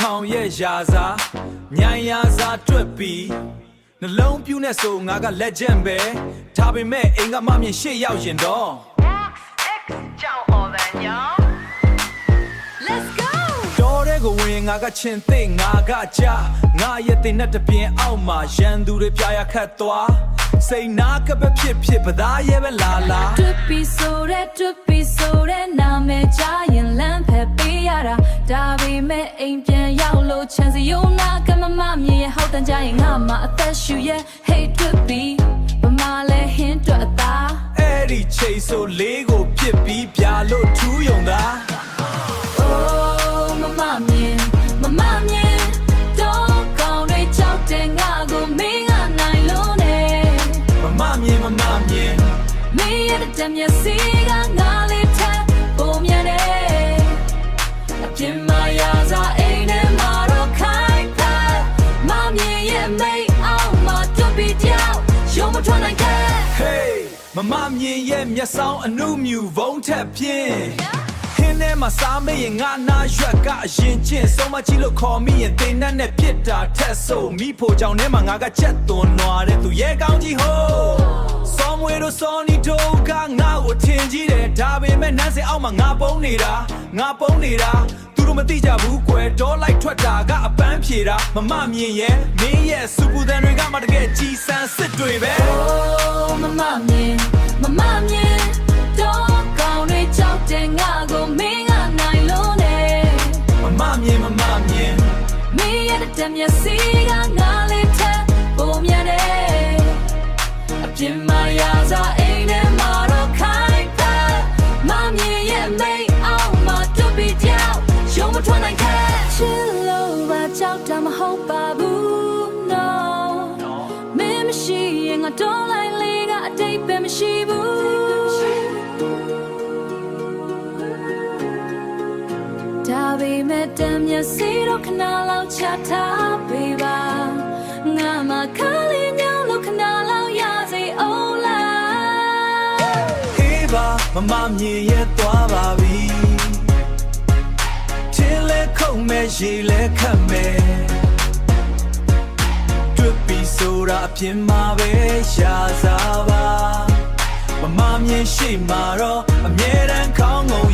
ထောင်ရဲ့ရာစာညံရာစာတွက်ပြီးနှလုံးပြူးနဲ့ဆိုငါက legend ပဲဒါပေမဲ့အိမ်ကမမြင်ရှေ့ရောက်ရင်တော့ Let's go တော်တဲ့ကိုဝင်ငါကချင်သိငါကကြငါရဲ့တင်နဲ့တပြင်းအောက်မှာရန်သူတွေပြာရခတ်သွားစိတ်နာကပဲဖြစ်ပသားရဲ့ပဲလာလာ Tupi soreနာမည်ကြားရင်လမ်းဖက်ပေးရတာဒါပေမဲ့အိမ်ပြန်ရောက်လို့ချမ်းစီယုံနာကမမမြင်ရဟောက်တန်ကြရင်ငါမှအသက်ရှူရဲ့ Hey Tupi ဗမာလဲဟင်းတွက်အသား အဲ့ဒီချိတ်ဆိုလေးကိုပြစ်ပြီးပြလို့ထူးယုံတာ Oh မမမြင်တော့ကောင်းတွေကြောက်တဲ့ငါကိုမင်းကနိုင်လို့နေ မမြင် မင်းရဲ့တမျက်စီကငါလေးထက်ပုံမြန်နေအပြင်းမရစားအိမ်ထဲမှာတော့ခိုင်ဖက်မမြင်ရဲ့မိတ်အောင်မတွတ်ပြီးကြောက်ရုံမထွက်နိုင်ခဲ့ Hey မမြင်ရဲ့မျက်စောင်းအနုမြူဘုံထက်ပြင်းဟင်းထဲမှာစားမေးရင်ငါနာရွက်ကအရင်ချင်းဆုံးမကြည့်လို့ခေါ်မိရင်တင်တတ်နဲ့ပြစ်တာထက်ဆိုမိဖို့ကြောင့်ထဲမှာငါကချက်သွန်နွားတဲ့သူရဲ့ကောင်းကြီးဟိုးစောမွေတို့စောနီတို့ကငါ့ကိုထင်ကြီးတယ်ဒါပေမဲ့နန်းစင်အောက်မှာငါပုံနေတာသူတို့မသိကြဘူးကွယ်ဒေါ်လိုက်ထွက်တာကအပန်းဖြေတာမမြင်ရဲ့မင်းရဲ့စူပူတန်တွေကမှတကယ်ကြီးစန်းစစ်တွေပဲ Oh မမြင်တော့ကောင်းတွေကြောက်တဲ့ငါကိုမင်းကနိုင်လို့နေ မမြင် မင်းရဲ့တမျက်စီကငါလေးထက်ပုံမြန်နေအပြင်းမရစားအိမ်ထဲမှာတော့ခိုင်ဖက်မမြင်ရဲ့မိတ်အောင်မတွတ်ပြီးကြောက်ရုံမထွက်နိုင်ခဲ့ချစ်လို့ပါကြောက်တာမဟုတ်ပါဘူး No မင်းမရှိရင်ငါတော့လိုက်လေကအတိတ်ပဲမရှိဘူးဒါပေမဲ့တမ်းမျက်စိတော့ခဏလောက်ချထားပေးပါငါမှခါလေးညောင်းလို့ခဏလောက်ရစေအောင်လား အေးပါမမြင်ရဲ့သွားပါပြီချစ်လဲခုန်မဲ့ရေလဲခတ်မဲ့တွေ့ပြီးဆိုတာအပြင်မှာပဲရှာစားပါမမြင်ရှိမှာတော့အမြဲတမ်းခေါင်းငုံ